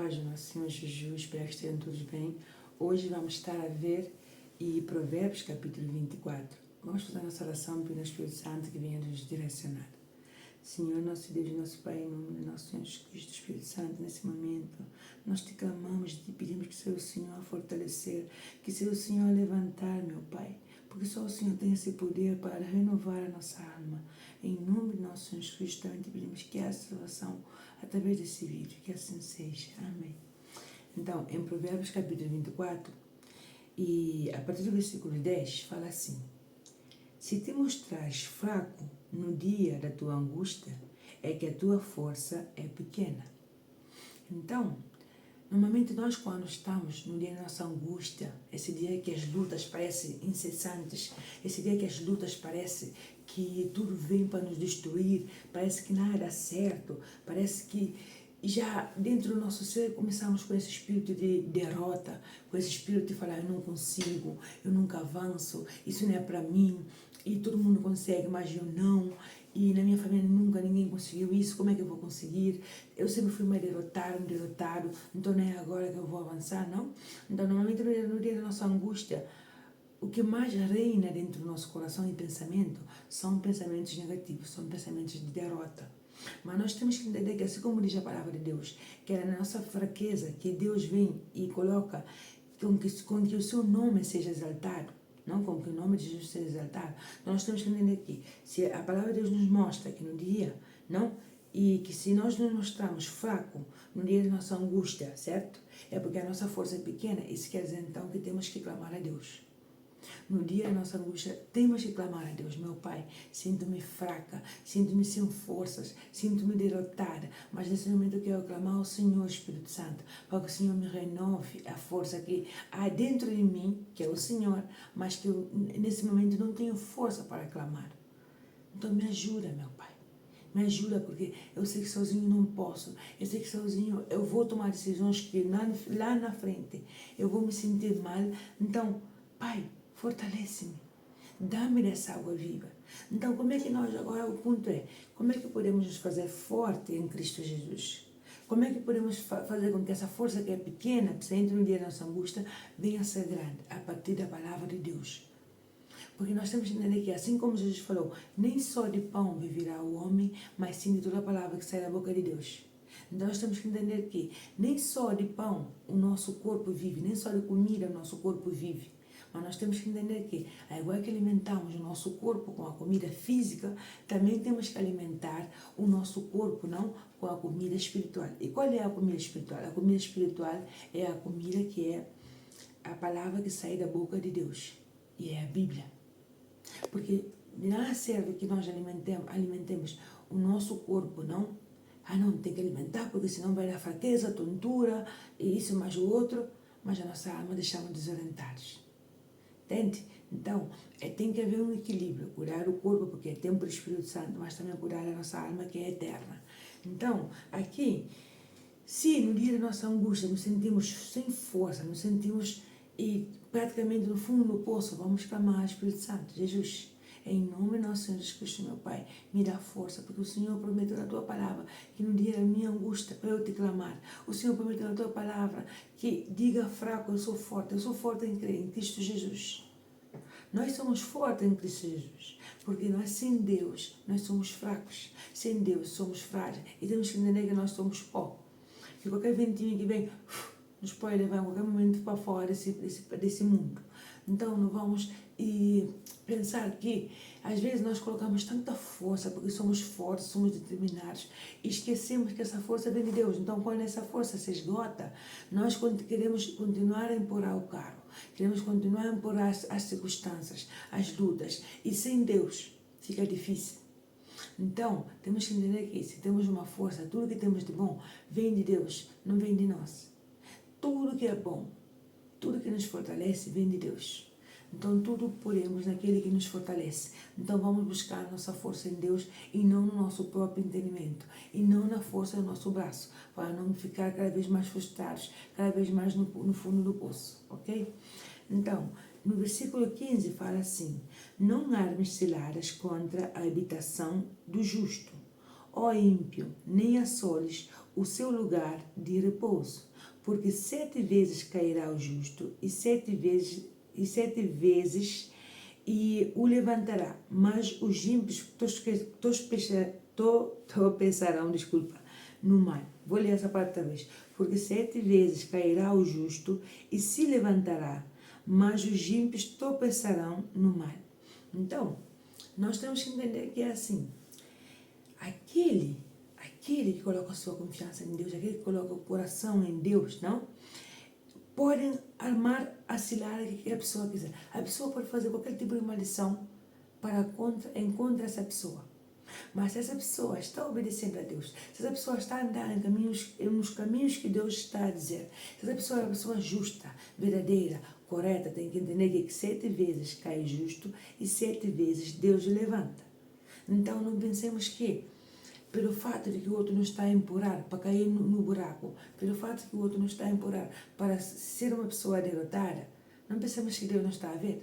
paz do nosso Senhor Jesus, espero que estejam todos bem. Hoje vamos estar a ver Provérbios capítulo 24. Vamos fazer a nossa oração pedindo ao Espírito Santo que venha nos direcionar. Senhor, nosso Deus e nosso Pai, em nome do nosso Senhor Jesus Cristo, Espírito Santo, nesse momento, nós te clamamos e te pedimos que seja o Senhor a fortalecer, que seja o Senhor a levantar, meu Pai, porque só o Senhor tem esse poder para renovar a nossa alma. Em nome do nosso Senhor Jesus Cristo, também te pedimos que haja salvação através desse vídeo, que assim seja. Amém. Então, em Provérbios capítulo 24, e a partir do versículo 10, fala assim: se te mostrares fraco no dia da tua angústia, é que a tua força é pequena. Então, normalmente nós, quando estamos no dia da nossa angústia, esse dia que as lutas parecem incessantes, esse dia que as lutas parecem que tudo vem para nos destruir, parece que nada dá certo, parece que já dentro do nosso ser começamos com esse espírito de derrota, com esse espírito de falar: eu não consigo, eu nunca avanço, isso não é para mim, e todo mundo consegue, mas eu não, e na minha família nunca ninguém conseguiu isso, como é que eu vou conseguir? Eu sempre fui mais derrotado, então não é agora que eu vou avançar, não? Então, normalmente no dia da nossa angústia, o que mais reina dentro do nosso coração e pensamento são pensamentos negativos, são pensamentos de derrota. Mas nós temos que entender que, assim como diz a palavra de Deus, que é na nossa fraqueza que Deus vem e coloca com que o seu nome seja exaltado, não com que o nome de Jesus seja exaltado. Nós temos que entender que, se a palavra de Deus nos mostra que no dia, não? E que se nós nos mostrarmos fraco no dia da nossa angústia, certo? É porque a nossa força é pequena. Isso quer dizer, então, que temos que clamar a Deus. No dia da nossa angústia, temos que clamar a Deus. Meu Pai, sinto-me fraca, sinto-me sem forças, sinto-me derrotada, mas nesse momento eu quero clamar ao Senhor Espírito Santo, para que o Senhor me renove a força que há dentro de mim, que é o Senhor, mas que eu, nesse momento, não tenho força para clamar. Então me ajuda, meu Pai. Me ajuda, porque eu sei que sozinho não posso. Eu sei que sozinho eu vou tomar decisões que lá na frente eu vou me sentir mal. Então, Pai, fortalece-me. Dá-me dessa água viva. Então, como é que nós, agora o ponto é, como é que podemos nos fazer forte em Cristo Jesus? Como é que podemos fazer com que essa força que é pequena, que entra no dia da nossa angústia, venha a ser grande, a partir da palavra de Deus? Porque nós temos que entender que, assim como Jesus falou, nem só de pão viverá o homem, mas sim de toda a palavra que sai da boca de Deus. Então nós temos que entender que nem só de pão o nosso corpo vive, nem só de comida o nosso corpo vive. Mas nós temos que entender que, ao igual que alimentamos o nosso corpo com a comida física, também temos que alimentar o nosso corpo, não, com a comida espiritual. E qual é a comida espiritual? A comida espiritual é a comida que é a palavra que sai da boca de Deus. E é a Bíblia. Porque de nada serve que nós alimentemos o nosso corpo, não? Não, tem que alimentar, porque senão vai dar fraqueza, tontura, e isso mais o outro, mas a nossa alma deixamos desorientados. Entende? Então, tem que haver um equilíbrio, curar o corpo, porque é templo do Espírito Santo, mas também curar a nossa alma, que é eterna. Então, aqui, se no dia da nossa angústia nos sentimos sem força, nos sentimos e praticamente no fundo do poço, vamos clamar ao Espírito Santo: Jesus, em nome do nosso Senhor Jesus Cristo, meu Pai, me dá força, porque o Senhor prometeu na tua palavra que no dia da minha angústia, para eu te clamar, o Senhor prometeu na tua palavra que diga fraco, eu sou forte em crer em Cristo Jesus. Nós somos fortes em Cristo Jesus, porque nós, sem Deus, nós somos fracos, sem Deus somos frágeis, e temos que entender que nós somos pó, que qualquer ventinho que vem nos pode levar em qualquer momento para fora desse mundo. Então não vamos pensar que às vezes nós colocamos tanta força porque somos fortes, somos determinados, e esquecemos que essa força vem de Deus. Então, quando essa força se esgota, nós queremos continuar a empurrar o carro, queremos continuar a empurrar as circunstâncias, as lutas, e sem Deus fica difícil. Então, temos que entender que, se temos uma força, tudo que temos de bom vem de Deus, não vem de nós. Tudo que é bom, tudo que nos fortalece vem de Deus. Então, tudo podemos naquele que nos fortalece. Então, vamos buscar nossa força em Deus e não no nosso próprio entendimento, e não na força do nosso braço, para não ficar cada vez mais frustrados, cada vez mais no fundo do poço, ok? Então, no versículo 15 fala assim: não armes ciladas contra a habitação do justo, ó ímpio, nem assoles o seu lugar de repouso. porque 7 vezes cairá o justo, e 7 vezes e o levantará, mas os ímpios tropeçarão, no mal. Vou ler essa parte outra vez. Porque 7 vezes cairá o justo e se levantará, mas os ímpios tropeçarão no mal. Então, nós temos que entender que é assim. Aquele que coloca a sua confiança em Deus, aquele que coloca o coração em Deus, não? Podem armar a cilada que a pessoa quiser. A pessoa pode fazer qualquer tipo de maldição contra essa pessoa. Mas se essa pessoa está obedecendo a Deus, se essa pessoa está andando nos caminhos que Deus está a dizer, se essa pessoa é uma pessoa justa, verdadeira, correta, tem que entender que 7 vezes cai justo e 7 vezes Deus o levanta. Então não pensemos que pelo fato de que o outro não está a empurrar para cair no buraco, pelo fato de que o outro não está a empurrar para ser uma pessoa derrotada, não pensemos que Deus não está a ver.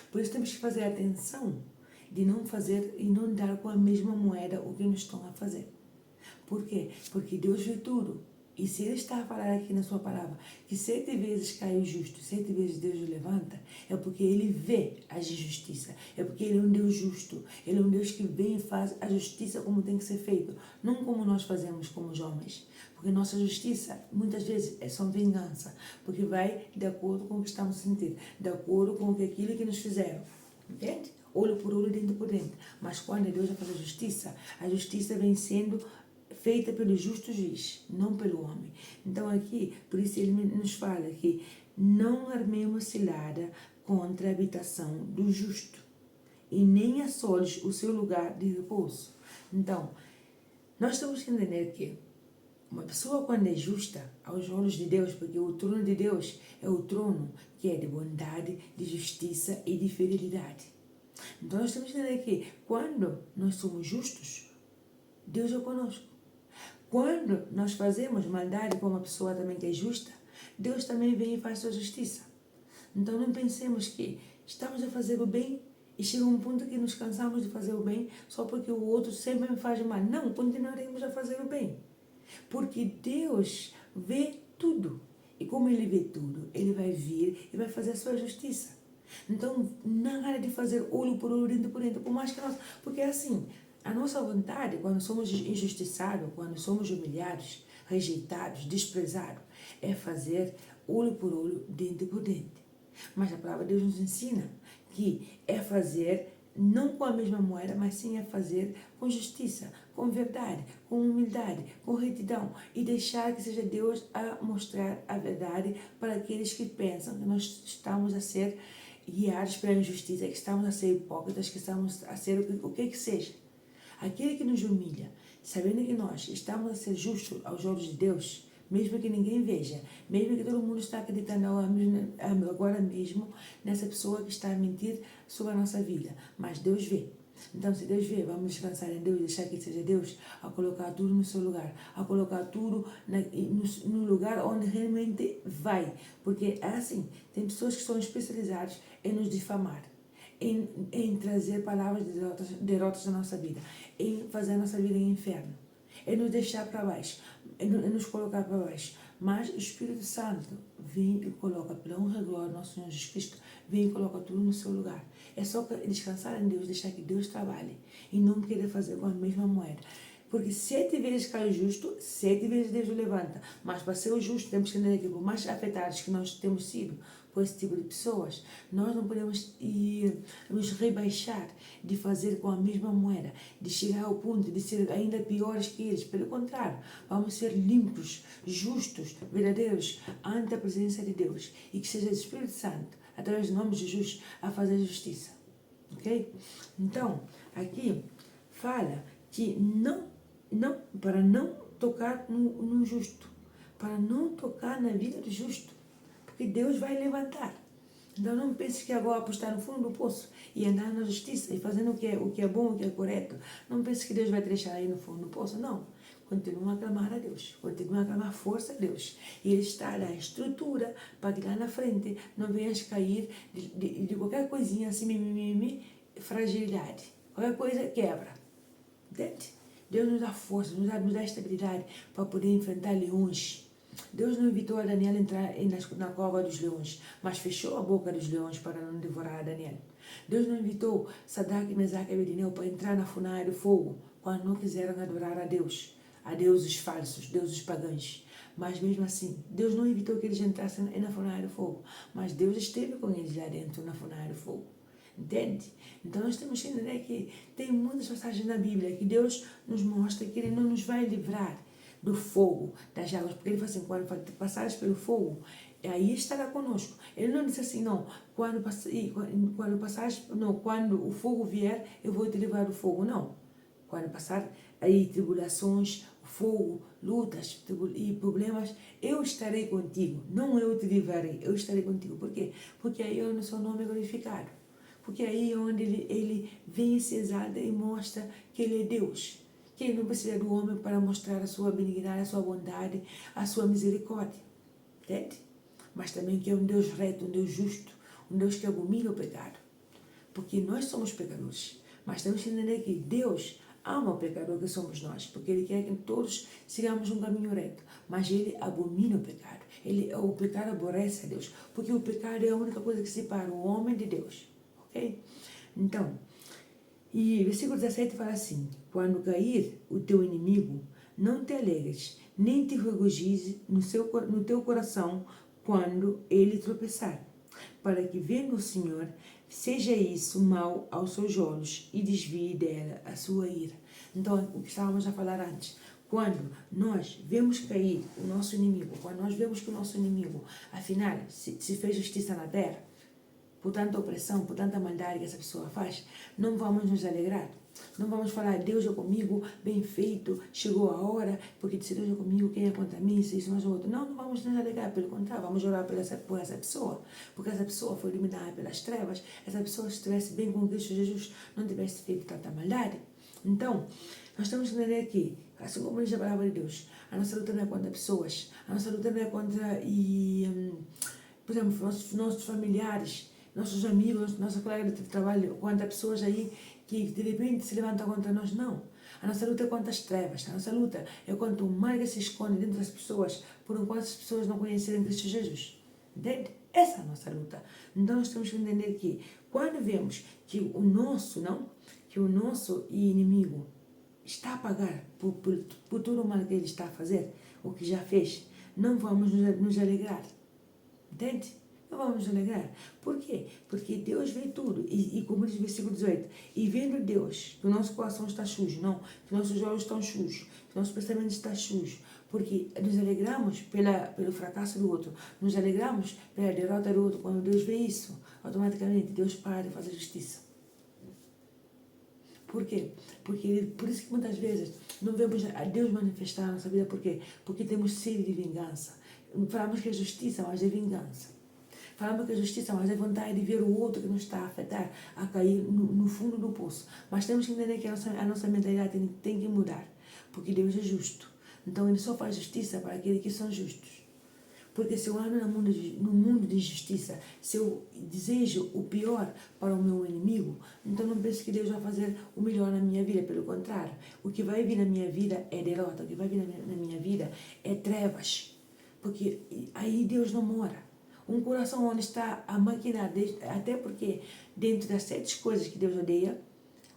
Por isso temos que fazer atenção de não fazer e não dar com a mesma moeda o que nos estão a fazer. Por quê? Porque Deus vê tudo. E se Ele está a falar aqui na sua palavra que 7 vezes cai o justo, 7 vezes Deus o levanta, é porque Ele vê a injustiça. É porque Ele é um Deus justo. Ele é um Deus que vem e faz a justiça como tem que ser feito. Não como nós fazemos como os homens. Porque nossa justiça, muitas vezes, é só vingança. Porque vai de acordo com o que estamos a sentir. De acordo com aquilo que nos fizeram. Entende? Olho por olho, dente por dente. Mas quando Deus vai fazer a justiça vem sendo feita pelo justo juiz, não pelo homem. Então aqui, por isso ele nos fala que não armemos cilada contra a habitação do justo, e nem assoles o seu lugar de repouso. Então, nós temos que entender que uma pessoa quando é justa aos olhos de Deus, porque o trono de Deus é o trono que é de bondade, de justiça e de fidelidade. Então nós temos que entender que quando nós somos justos, Deus é conosco. Quando nós fazemos maldade com uma pessoa também que é justa, Deus também vem e faz sua justiça. Então não pensemos que estamos a fazer o bem e chega um ponto que nos cansamos de fazer o bem só porque o outro sempre me faz mal. Não, continuaremos a fazer o bem. Porque Deus vê tudo. E como Ele vê tudo, Ele vai vir e vai fazer a sua justiça. Então, nada de fazer olho por olho, dente por dente, por mais que nós... Porque é assim, a nossa vontade, quando somos injustiçados, quando somos humilhados, rejeitados, desprezados, é fazer olho por olho, dente por dente. Mas a palavra de Deus nos ensina que é fazer não com a mesma moeda, mas sim é fazer com justiça, com verdade, com humildade, com retidão e deixar que seja Deus a mostrar a verdade para aqueles que pensam que nós estamos a ser guiados pela injustiça, que estamos a ser hipócritas, que estamos a ser o que seja. Aquele que nos humilha, sabendo que nós estamos a ser justos aos olhos de Deus, mesmo que ninguém veja, mesmo que todo mundo está acreditando agora mesmo nessa pessoa que está a mentir sobre a nossa vida, mas Deus vê. Então, se Deus vê, vamos descansar em Deus, deixar que seja Deus a colocar tudo no seu lugar, a colocar tudo no lugar onde realmente vai. Porque é assim, tem pessoas que são especializadas em nos difamar, em trazer palavras de derrotas na nossa vida, em fazer a nossa vida em inferno, em nos deixar para baixo, em nos colocar para baixo. Mas o Espírito Santo vem e coloca, pela honra e glória do nosso Senhor Jesus Cristo, vem e coloca tudo no seu lugar. É só descansar em Deus, deixar que Deus trabalhe e não querer fazer com a mesma moeda. Porque 7 vezes cai o justo, 7 vezes Deus o levanta. Mas para ser o justo, temos que entender que por mais afetados que nós temos sido por esse tipo de pessoas, nós não podemos nos rebaixar de fazer com a mesma moeda, de chegar ao ponto de ser ainda piores que eles. Pelo contrário, vamos ser limpos, justos, verdadeiros ante a presença de Deus. E que seja o Espírito Santo, através do nome de Jesus, a fazer justiça. Ok? Então, aqui fala que para não tocar no justo, para não tocar na vida do justo, porque Deus vai levantar. Então não pense que agora apostar no fundo do poço e andar na justiça e fazendo o que é bom, o que é correto. Não pense que Deus vai te deixar aí no fundo do poço, não. Continua a clamar a Deus, continua a clamar força a Deus. E Ele está a dar estrutura para que lá na frente não venhas cair de qualquer coisinha assim, fragilidade. Qualquer coisa quebra. Entende? Deus nos dá força, nos dá estabilidade para poder enfrentar leões, Deus não evitou a Daniel entrar na cova dos leões, mas fechou a boca dos leões para não devorar a Daniel. Deus não evitou Sadraque, Mesaque e Abednego para entrar na fornalha do fogo quando não quiseram adorar a deuses falsos, deuses pagãos. Mas mesmo assim, Deus não evitou que eles entrassem na fornalha do fogo, mas Deus esteve com eles lá dentro na fornalha do fogo. Entende? Então nós temos que entender que tem muitas passagens na Bíblia que Deus nos mostra que Ele não nos vai livrar do fogo, das águas, porque Ele fala assim, quando passares pelo fogo, aí estará conosco. Ele não disse assim, não, quando passares, não, quando o fogo vier, eu vou te livrar do fogo, não. Quando passar aí tribulações, fogo, lutas e problemas, eu estarei contigo, não eu te livrarei, eu estarei contigo. Por quê? Porque aí é onde o seu nome é glorificado. Porque aí é onde ele vem, se exalta e mostra que ele é Deus. Que ele não precisa do homem para mostrar a sua benignidade, a sua bondade, a sua misericórdia. Entende? Mas também que é um Deus reto, um Deus justo, um Deus que abomina o pecado. Porque nós somos pecadores. Mas temos que entender que Deus ama o pecador que somos nós, porque Ele quer que todos sigamos um caminho reto. Mas Ele abomina o pecado. O pecado aborrece a Deus, porque o pecado é a única coisa que separa o homem de Deus. Ok? Então, e versículo 17 fala assim, quando cair o teu inimigo, não te alegres, nem te regozijes no teu coração quando ele tropeçar, para que vendo o Senhor, seja isso mal aos seus olhos e desvie dela a sua ira. Então, o que estávamos a falar antes, quando nós vemos cair o nosso inimigo, quando nós vemos que o nosso inimigo, afinal, se fez justiça na terra, por tanta opressão, por tanta maldade que essa pessoa faz, não vamos nos alegrar. Não vamos falar, Deus é comigo, bem feito, chegou a hora, porque se Deus é comigo, quem é contra mim, se isso, mais outro. Não, não vamos nos alegrar, pelo contrário, vamos orar por essa pessoa, porque essa pessoa foi eliminada pelas trevas, essa pessoa se estivesse bem com Cristo Jesus, não tivesse feito tanta maldade. Então, nós temos que entender que, assim como diz a palavra de Deus, a nossa luta não é contra pessoas, a nossa luta não é contra, por exemplo, nossos familiares, nossos amigos, nossa colega de trabalho, contra pessoas aí que de repente se levantam contra nós, não. A nossa luta é contra as trevas, a nossa luta é contra o mal que se esconde dentro das pessoas, por enquanto as pessoas não conhecerem Cristo Jesus. Entende? Essa é a nossa luta. Então nós temos que entender que quando vemos que o nosso inimigo está a pagar por todo o mal que ele está a fazer, o que já fez, não vamos nos alegrar. Entende? Não vamos nos alegrar. Por quê? Porque Deus vê tudo. E como diz o versículo 18, e vendo Deus que o nosso coração está sujo, não, que nossos olhos estão sujos, que nosso pensamento está sujo, porque nos alegramos pelo fracasso do outro, nos alegramos pela derrota do outro. Quando Deus vê isso, automaticamente Deus para de fazer justiça. Por quê? Por isso que muitas vezes não vemos a Deus manifestar na nossa vida. Por quê? Porque temos sede de vingança. Falamos que é justiça, mas é vingança. Falamos que é justiça, mas é vontade de ver o outro que nos está a afetar, a cair no fundo do poço. Mas temos que entender que a nossa mentalidade tem que mudar, porque Deus é justo. Então Ele só faz justiça para aqueles que são justos. Porque se eu ando no mundo de justiça, se eu desejo o pior para o meu inimigo, então não penso que Deus vai fazer o melhor na minha vida. Pelo contrário, o que vai vir na minha vida é derrota, o que vai vir na minha vida é trevas. Porque aí Deus não mora. Um coração onde está a máquina, até porque dentro das 7 coisas que Deus odeia,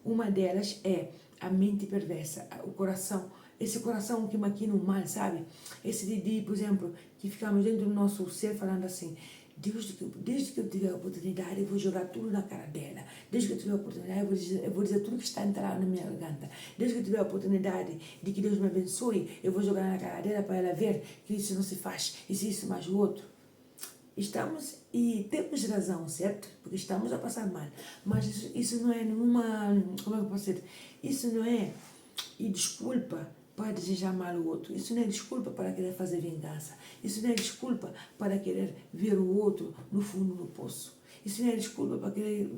uma delas é a mente perversa, o coração, esse coração que maquina o mal, sabe? Esse por exemplo, que ficamos dentro do nosso ser falando assim, desde que eu tiver a oportunidade, eu vou jogar tudo na cara dela. Desde que eu tiver a oportunidade, eu vou dizer tudo que está entalado na minha garganta. Desde que eu tiver a oportunidade de que Deus me abençoe, eu vou jogar na cara dela para ela ver que isso não se faz, isso mais o outro. Estamos, e temos razão, certo? Porque estamos a passar mal. Mas isso não é nenhuma, como é que eu posso dizer? Isso não é desculpa para desejar mal ao outro. Isso não é desculpa para querer fazer vingança. Isso não é desculpa para querer ver o outro no fundo do poço. Isso não é desculpa para querer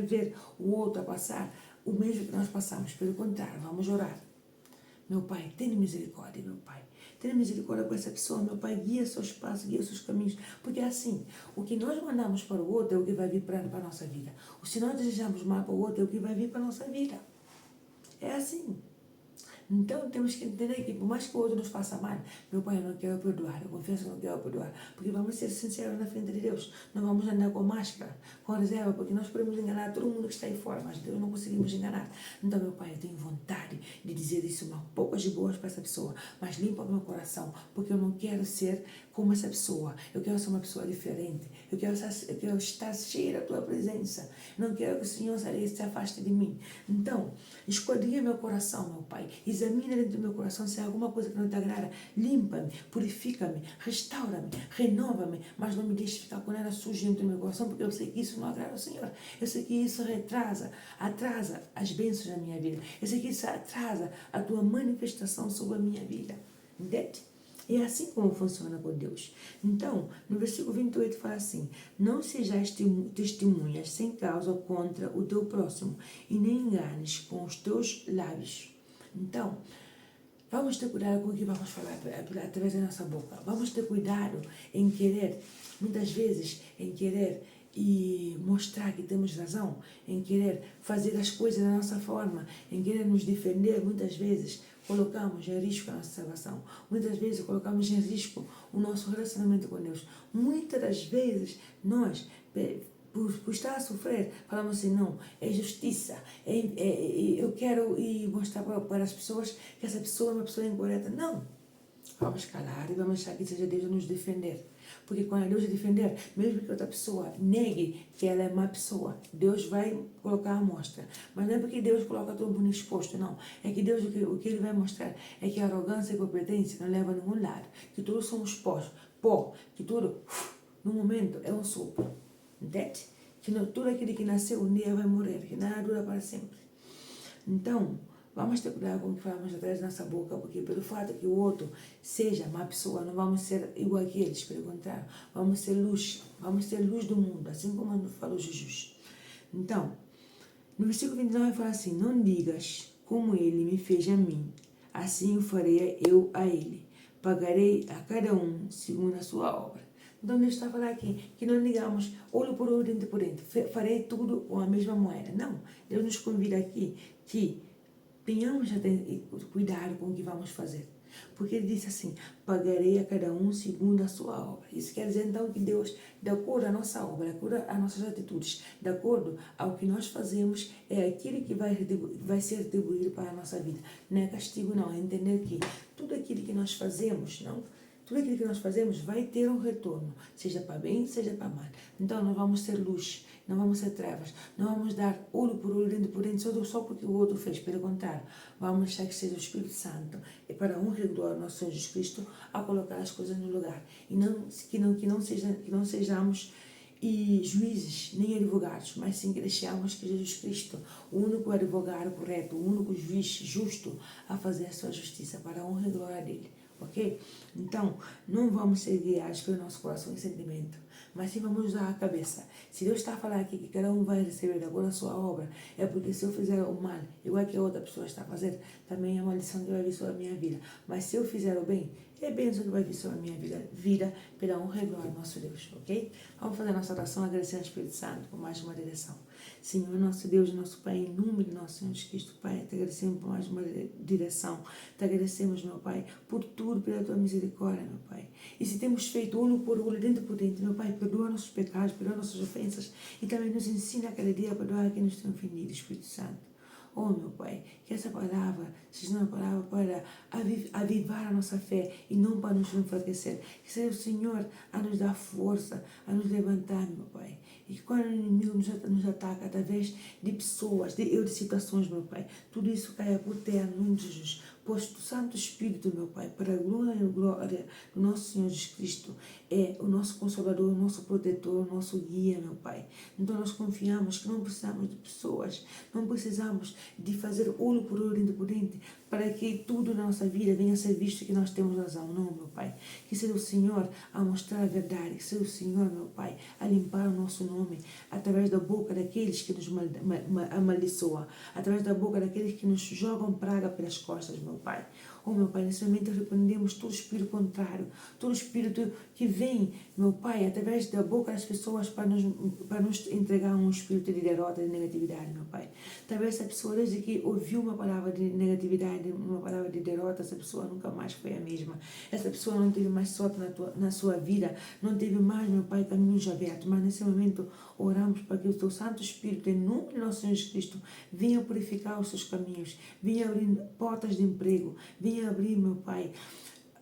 ver o outro a passar o mesmo que nós passamos. Pelo contrário, vamos orar. Meu Pai, tenha misericórdia, meu Pai. Tenha misericórdia com essa pessoa, meu Pai, guia seus passos, guia seus caminhos. Porque é assim, o que nós mandamos para o outro é o que vai vir para a nossa vida. Se nós desejamos mal para o outro, é o que vai vir para a nossa vida. É assim. Então temos que entender que por mais que o outro nos faça mal, meu Pai, eu não quero perdoar, eu confesso que eu não quero perdoar, porque vamos ser sinceros na frente de Deus, não vamos andar com máscara, com reserva, porque nós podemos enganar todo mundo que está aí fora, mas Deus não conseguimos enganar. Então, meu Pai, eu tenho vontade de dizer isso uma poucas de boas para essa pessoa, mas limpa o meu coração, porque eu não quero ser como essa pessoa, eu quero ser uma pessoa diferente, eu quero estar cheia da Tua presença, não quero que o Senhor se afaste de mim. Então, esquadrinha meu coração, meu Pai, examina dentro do meu coração se há alguma coisa que não te agrada, limpa-me, purifica-me, restaura-me, renova-me, mas não me deixe ficar com nada sujo dentro do meu coração, porque eu sei que isso não agrada ao Senhor, eu sei que isso atrasa as bênçãos da minha vida, eu sei que isso atrasa a Tua manifestação sobre a minha vida, entende? É assim como funciona com Deus. Então, no versículo 28 fala assim: não sejais testemunhas sem causa contra o teu próximo, e nem enganes com os teus lábios. Então, vamos ter cuidado com o que vamos falar através da nossa boca. Vamos ter cuidado em querer, muitas vezes, em querer e mostrar que temos razão, em querer fazer as coisas da nossa forma, em querer nos defender, muitas vezes colocamos em risco a nossa salvação. Muitas vezes colocamos em risco o nosso relacionamento com Deus. Muitas das vezes nós, por estar a sofrer, falamos assim, não, é justiça, eu quero ir mostrar para as pessoas que essa pessoa é uma pessoa incorreta. Não, vamos calar e vamos deixar que seja Deus a nos defender. Porque quando Deus a defender, mesmo que outra pessoa negue que ela é má pessoa, Deus vai colocar a mostra. Mas não é porque Deus coloca todo mundo exposto, não. É que Deus, o que Ele vai mostrar é que a arrogância e a competência não levam a nenhum lado. Que todos somos pó, que tudo, no momento, é um sopro. Entende? Que tudo aquilo que nasceu um dia vai morrer, que nada dura para sempre. Então, vamos ter cuidado com o que falamos atrás da nossa boca, porque pelo fato que o outro seja má pessoa, não vamos ser igual a eles, pelo contrário, vamos ser luz do mundo, assim como falou Jesus. Então, no versículo 29 fala assim, não digas como ele me fez a mim, assim o farei eu a ele, pagarei a cada um segundo a sua obra. Então Deus está a falar aqui, que não digamos olho por olho, dente por dente, farei tudo com a mesma moeda. Não, Deus nos convida aqui que tenhamos cuidado com o que vamos fazer. Porque Ele disse assim, pagarei a cada um segundo a sua obra. Isso quer dizer então que Deus, de acordo à nossa obra, de acordo às nossas atitudes, de acordo ao que nós fazemos, é aquilo que vai ser retribuído para a nossa vida. Não é castigo não, é entender que tudo aquilo que nós fazemos, tudo aquilo que nós fazemos vai ter um retorno, seja para bem, seja para mal. Então, nós vamos ser luz, não vamos ser trevas, não vamos dar olho por olho, dente por dente, só porque o outro fez. Pelo contrário, vamos deixar que seja o Espírito Santo, e para a honra e glória do nosso Senhor Jesus Cristo, a colocar as coisas no lugar. E que não sejamos juízes nem advogados, mas sim que deixemos que Jesus Cristo, o único advogado correto, o único juiz justo, a fazer a sua justiça para a honra e glória dele. Ok? Então, não vamos ser guiados pelo nosso coração e sentimento, mas sim vamos usar a cabeça. Se Deus está a falar aqui que cada um vai receber de acordo a sua obra, é porque se eu fizer o mal, igual que a outra pessoa está fazendo, também é uma lição que vai vir sobre a minha vida. Mas se eu fizer o bem, é bênção que vai vir sobre a minha vida pela honra e glória do nosso Deus, ok? Vamos fazer a nossa oração agradecendo ao Espírito Santo por mais uma direção. Senhor, nosso Deus, nosso Pai, em nome de nosso Senhor Jesus Cristo, Pai, te agradecemos por mais uma direção. Te agradecemos, meu Pai, por tudo, pela tua misericórdia, meu Pai. E se temos feito olho por olho, dente por dente, meu Pai, perdoa nossos pecados, perdoa nossas ofensas e também nos ensina a cada dia a perdoar quem nos tem ofendido, Espírito Santo. Oh, meu Pai, que essa palavra seja uma palavra para avivar a nossa fé e não para nos enfraquecer. Que seja o Senhor a nos dar força, a nos levantar, meu Pai. E que quando o inimigo nos ataca através de pessoas, de situações, meu Pai, tudo isso caia por terra no nome de Jesus. Pois o Santo Espírito, meu Pai, para a glória e glória do nosso Senhor Jesus Cristo, é o nosso Consolador, o nosso Protetor, o nosso Guia, meu Pai. Então nós confiamos que não precisamos de pessoas, não precisamos de fazer olho por olho, dente por dente, para que tudo na nossa vida venha a ser visto que nós temos razão. Não, meu Pai. Que seja o Senhor a mostrar a verdade, que seja o Senhor, meu Pai, a limpar o nosso nome, através da boca daqueles que nos amaldiçoam, através da boca daqueles que nos jogam praga pelas costas, meu Pai. Oh, meu Pai, nesse momento repreendemos todo espírito contrário, todo espírito que vem, meu Pai, através da boca das pessoas para nos entregar um espírito de derrota, de negatividade, meu Pai. Talvez essa pessoa, desde que ouviu uma palavra de negatividade, uma palavra de derrota, essa pessoa nunca mais foi a mesma. Essa pessoa não teve mais sorte na sua vida, não teve mais, meu Pai, caminhos abertos. Mas nesse momento oramos para que o Teu Santo Espírito, em nome de nosso Senhor Jesus Cristo, venha purificar os seus caminhos, venha abrir portas de emprego, venha abrir, meu Pai,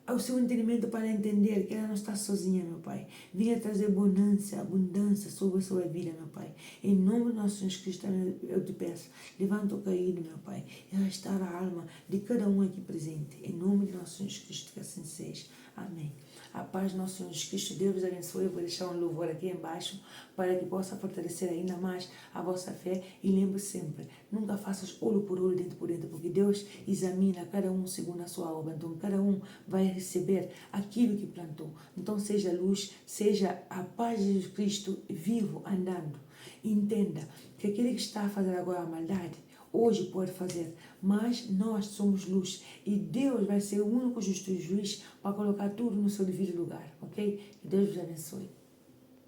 o seu entendimento para entender que ela não está sozinha, meu Pai. Venha trazer abundância sobre a sua vida, meu Pai. Em nome do nosso Jesus Cristo, eu te peço, levanta o caído, meu Pai, e restaura a alma de cada um aqui presente. Em nome do nosso Jesus Cristo, que assim seja. Amém. A paz do nosso Senhor Jesus Cristo, Deus vos abençoe. Eu vou deixar um louvor aqui embaixo para que possa fortalecer ainda mais a vossa fé. E lembre sempre, nunca faças olho por olho, dentro por dentro, porque Deus examina cada um segundo a sua obra. Então, cada um vai receber aquilo que plantou. Então, seja luz, seja a paz de Jesus Cristo vivo, andando. Entenda que aquele que está a fazer agora a maldade, hoje pode fazer, mas nós somos luz e Deus vai ser o único justo juiz para colocar tudo no seu devido lugar, ok? Que Deus vos abençoe.